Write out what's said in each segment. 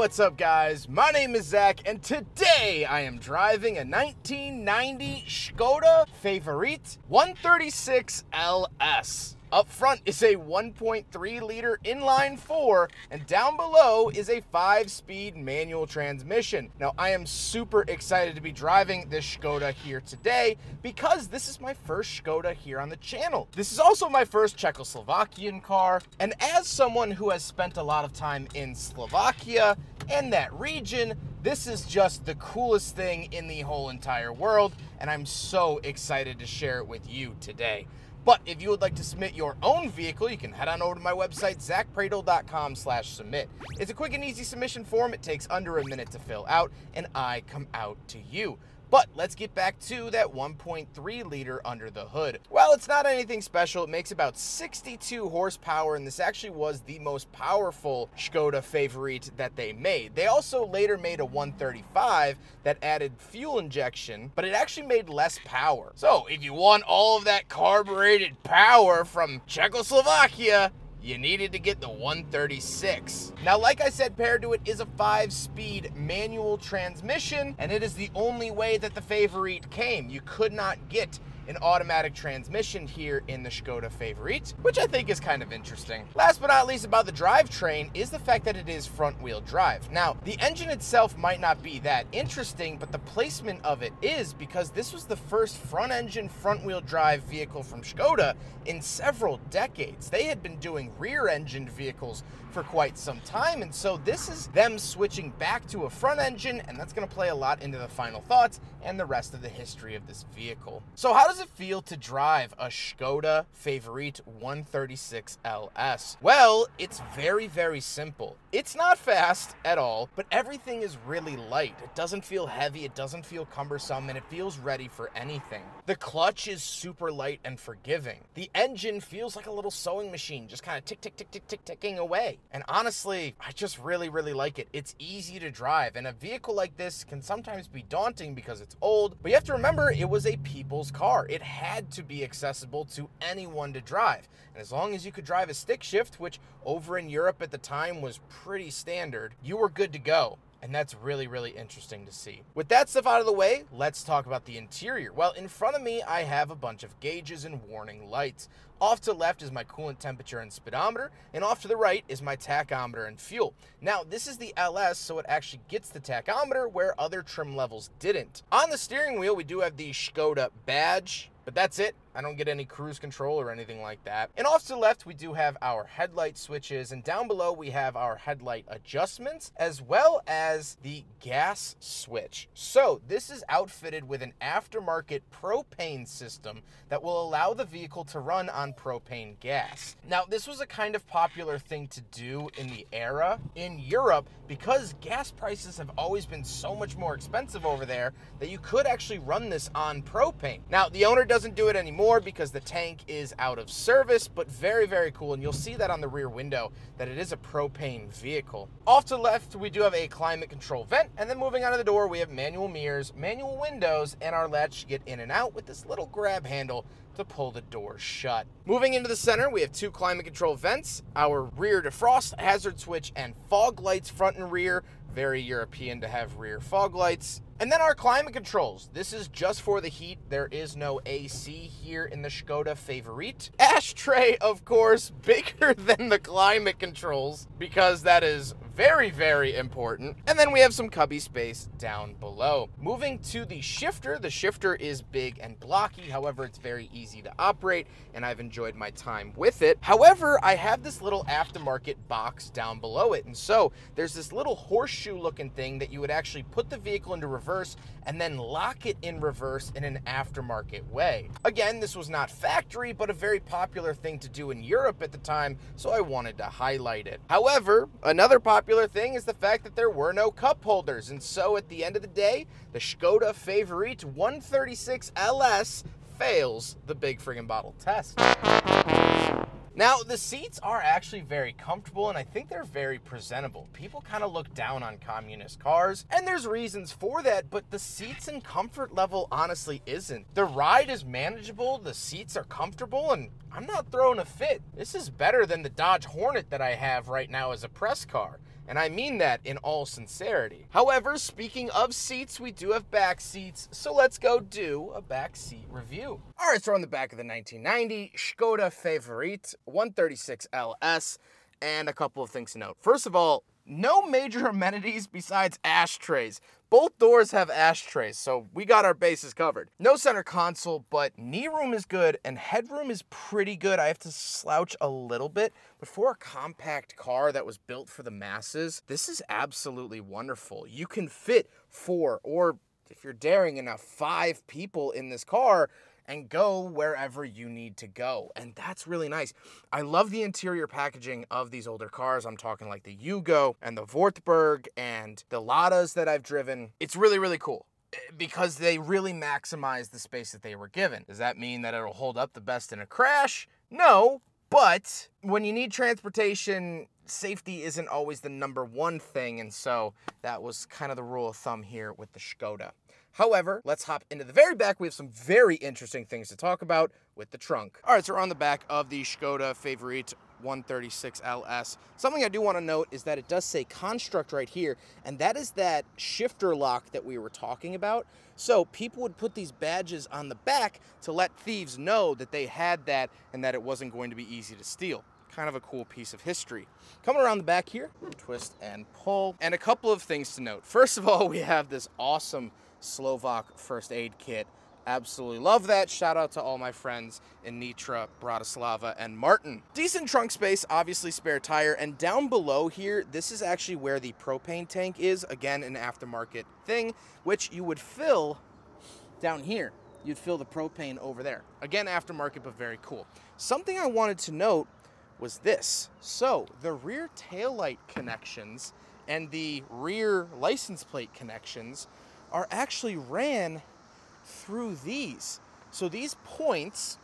what's up guys? My name is Zach and today I am driving a 1990 Škoda Favorit 136 LS. Up front is a 1.3 liter inline 4 and down below is a 5-speed manual transmission. Now I am super excited to be driving this Škoda here today because this is my first Škoda here on the channel. This is also my first Czechoslovakian car, and as someone who has spent a lot of time in Slovakia and that region, this is just the coolest thing in the whole entire world, and I'm so excited to share it with you today. But if you would like to submit your own vehicle, you can head on over to my website, zachpradel.com/submit. It's a quick and easy submission form. It takes under a minute to fill out, and I come out to you. But let's get back to that 1.3 liter under the hood. Well, it's not anything special. It makes about 62 horsepower, and this actually was the most powerful Škoda Favorit that they made. They also later made a 135 that added fuel injection, but it actually made less power. So if you want all of that carbureted power from Czechoslovakia, you needed to get the 136. Now, like I said, paired to it is a 5-speed manual transmission, and it is the only way that the Favorit came. You could not get an automatic transmission here in the Škoda Favorit, which I think is kind of interesting. Last but not least about the drivetrain is the fact that it is front-wheel drive. Now, the engine itself might not be that interesting, but the placement of it is, because this was the first front-engine, front-wheel drive vehicle from Škoda in several decades. They had been doing rear-engined vehicles for quite some time, and so this is them switching back to a front engine, and that's going to play a lot into the final thoughts and the rest of the history of this vehicle. So how does it feel to drive a Škoda Favorit 136 LS? Well, it's very, very simple. It's not fast at all, but everything is really light. It doesn't feel heavy, it doesn't feel cumbersome, and it feels ready for anything. The clutch is super light and forgiving. The engine feels like a little sewing machine, just kind of tick, tick, tick, tick, tick, ticking away. And honestly, I just really, really like it. It's easy to drive, and a vehicle like this can sometimes be daunting because it's old, but you have to remember it was a people's car. It had to be accessible to anyone to drive. And as long as you could drive a stick shift, which over in Europe at the time was pretty standard, you were good to go. And that's really, really interesting to see. With that stuff out of the way, let's talk about the interior. Well, in front of me, I have a bunch of gauges and warning lights. Off to the left is my coolant temperature and speedometer, and off to the right is my tachometer and fuel. Now, this is the LS, so it actually gets the tachometer where other trim levels didn't. On the steering wheel, we do have the Škoda badge, but that's it. I don't get any cruise control or anything like that. And off to the left, we do have our headlight switches, and down below we have our headlight adjustments, as well as the gas switch. So this is outfitted with an aftermarket propane system that will allow the vehicle to run on propane gas. Now, this was a kind of popular thing to do in the era in Europe because gas prices have always been so much more expensive over there that you could actually run this on propane. Now, the owner doesn't do it anymore because the tank is out of service, but very, very cool, and you'll see that on the rear window that it is a propane vehicle. Off to the left, we do have a climate control vent, and then moving out of the door, we have manual mirrors, manual windows, and our latch to get in and out with this little grab handle to pull the door shut. Moving into the center, we have 2 climate control vents, our rear defrost, hazard switch, and fog lights front and rear. Very European to have rear fog lights. And then our climate controls. This is just for the heat. There is no AC here in the Škoda Favorit. Ashtray, of course, bigger than the climate controls because that is very, very important. And then we have some cubby space down below. Moving to the shifter is big and blocky. However, it's very easy to operate, and I've enjoyed my time with it. However, I have this little aftermarket box down below it. And so there's this little horseshoe looking thing that you would actually put the vehicle into reverse and then lock it in reverse in an aftermarket way. Again, this was not factory, but a very popular thing to do in Europe at the time, so I wanted to highlight it. However, another popular thing is the fact that there were no cup holders, and so at the end of the day, the Škoda Favorit 136 LS fails the big friggin' bottle test. Now, the seats are actually very comfortable, and I think they're very presentable. People kind of look down on communist cars, and there's reasons for that, but the seats and comfort level honestly isn't. The ride is manageable, the seats are comfortable, and I'm not throwing a fit. This is better than the Dodge Hornet that I have right now as a press car. And I mean that in all sincerity. However, speaking of seats, we do have back seats, so let's go do a back seat review. All right, so on the back of the 1990 Škoda Favorit 136 LS, and a couple of things to note. First of all, no major amenities besides ashtrays. Both doors have ashtrays, so we got our bases covered. No center console, but knee room is good and headroom is pretty good. I have to slouch a little bit, but for a compact car that was built for the masses, this is absolutely wonderful. You can fit 4, or if you're daring enough, 5 people in this car and go wherever you need to go. And that's really nice. I love the interior packaging of these older cars. I'm talking like the Yugo and the Wartburg and the Ladas that I've driven. It's really, really cool because they really maximize the space that they were given. Does that mean that it'll hold up the best in a crash? No, but when you need transportation, safety isn't always the #1 thing, and so that was kind of the rule of thumb here with the Škoda. However, let's hop into the very back. We have some very interesting things to talk about with the trunk. All right, so we're on the back of the Škoda Favorit 136 LS. Something I do want to note is that it does say Construct right here, and that is that shifter lock that we were talking about. So people would put these badges on the back to let thieves know that they had that and that it wasn't going to be easy to steal. Kind of a cool piece of history. Coming around the back here, twist and pull. And a couple of things to note. First of all, we have this awesome Slovak first aid kit. Absolutely love that. Shout out to all my friends in Nitra, Bratislava, and Martin. Decent trunk space, obviously spare tire, and down below here, this is actually where the propane tank is. Again, an aftermarket thing, which you would fill down here. You'd fill the propane over there. Again, aftermarket, but very cool. Something I wanted to note was this. So the rear taillight connections and the rear license plate connections are actually ran through these. So these points,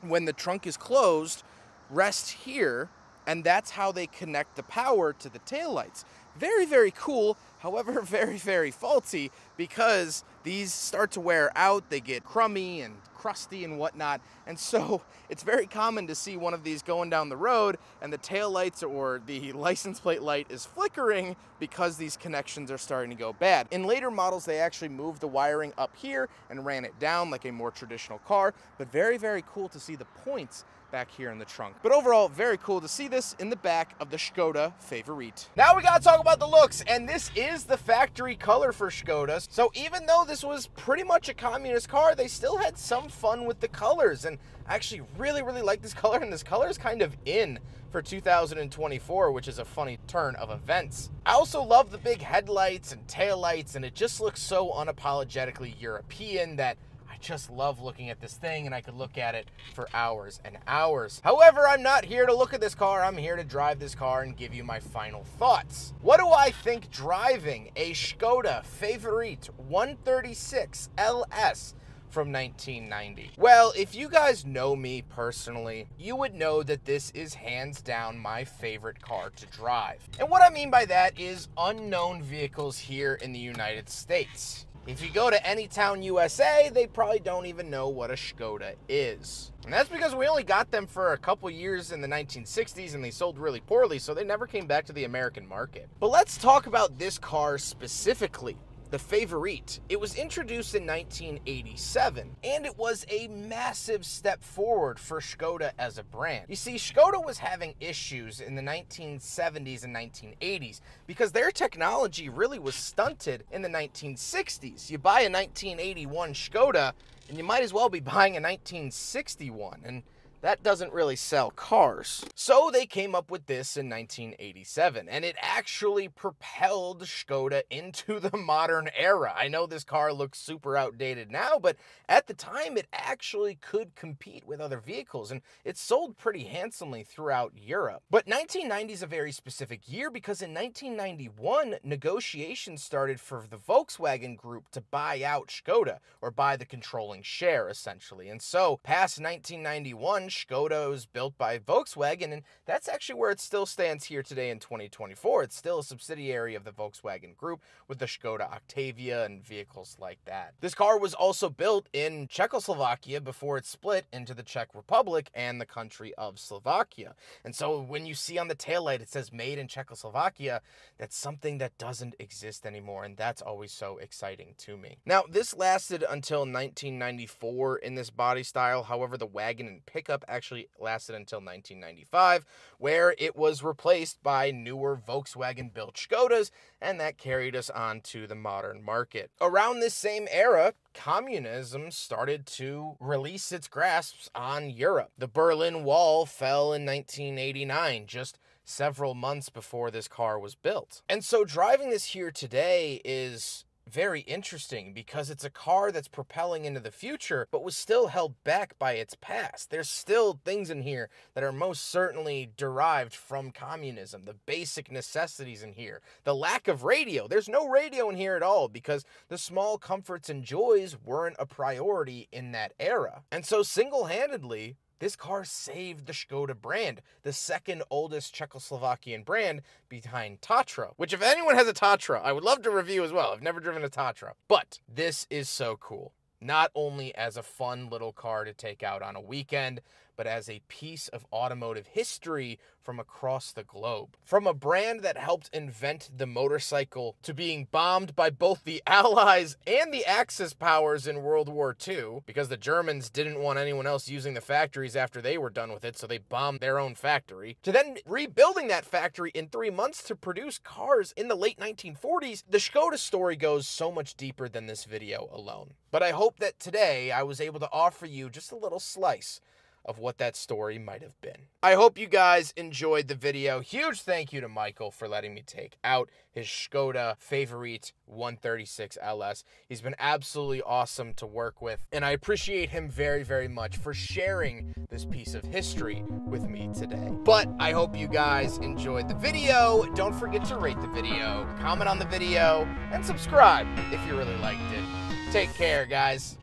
when the trunk is closed, rest here, and that's how they connect the power to the taillights. Very, very cool, however, very, very faulty, because these start to wear out, they get crummy and crusty and whatnot, and so it's very common to see one of these going down the road and the tail lights or the license plate light is flickering because these connections are starting to go bad. In later models, they actually moved the wiring up here and ran it down like a more traditional car, but very, very cool to see the points back here in the trunk. But overall, very cool to see this in the back of the Škoda Favorit. Now we gotta talk about the looks, and this is the factory color for Škoda. So even though this was pretty much a communist car, they still had some fun with the colors, and I actually really, really like this color, and this color is kind of in for 2024, which is a funny turn of events. I also love the big headlights and taillights, and it just looks so unapologetically European that I just love looking at this thing, and I could look at it for hours and hours. However, I'm not here to look at this car. I'm here to drive this car and give you my final thoughts. What do I think driving a Škoda Favorit 136 LS from 1990? Well, if you guys know me personally, you would know that this is hands down my favorite car to drive. And what I mean by that is unknown vehicles here in the United States. If you go to Anytown, USA, they probably don't even know what a Škoda is. And that's because we only got them for a couple years in the 1960s and they sold really poorly, so they never came back to the American market. But let's talk about this car specifically. The Favorit. It was introduced in 1987, and it was a massive step forward for Škoda as a brand. You see, Škoda was having issues in the 1970s and 1980s because their technology really was stunted in the 1960s. You buy a 1981 Škoda, and you might as well be buying a 1961, and that doesn't really sell cars. So they came up with this in 1987, and it actually propelled Škoda into the modern era. I know this car looks super outdated now, but at the time it actually could compete with other vehicles, and it sold pretty handsomely throughout Europe. But 1990 is a very specific year because in 1991, negotiations started for the Volkswagen Group to buy out Škoda, or buy the controlling share, essentially. And so, past 1991, Škoda was built by Volkswagen, and that's actually where it still stands here today in 2024. It's still a subsidiary of the Volkswagen Group with the Škoda Octavia and vehicles like that. This car was also built in Czechoslovakia before it split into the Czech Republic and the country of Slovakia. And so when you see on the taillight it says made in Czechoslovakia, that's something that doesn't exist anymore, and that's always so exciting to me. Now, this lasted until 1994 in this body style. However, the wagon and pickup actually lasted until 1995, where it was replaced by newer Volkswagen-built Škodas, and that carried us on to the modern market. Around this same era, communism started to release its grasps on Europe. The Berlin Wall fell in 1989, just several months before this car was built. And so driving this here today is very interesting because it's a car that's propelling into the future, but was still held back by its past. There's still things in here that are most certainly derived from communism. The basic necessities in here. The lack of radio. There's no radio in here at all because the small comforts and joys weren't a priority in that era. And so single-handedly, this car saved the Škoda brand, the second oldest Czechoslovakian brand behind Tatra, which if anyone has a Tatra, I would love to review as well. I've never driven a Tatra, but this is so cool. Not only as a fun little car to take out on a weekend, but as a piece of automotive history from across the globe. From a brand that helped invent the motorcycle to being bombed by both the Allies and the Axis powers in World War II, because the Germans didn't want anyone else using the factories after they were done with it, so they bombed their own factory, to then rebuilding that factory in 3 months to produce cars in the late 1940s, the Škoda story goes so much deeper than this video alone. But I hope that today I was able to offer you just a little slice of what that story might have been. I hope you guys enjoyed the video. Huge thank you to Michael for letting me take out his Škoda Favorit 136 LS. He's been absolutely awesome to work with, and I appreciate him very, very much for sharing this piece of history with me today. But I hope you guys enjoyed the video. Don't forget to rate the video, comment on the video, and subscribe if you really liked it. Take care, guys.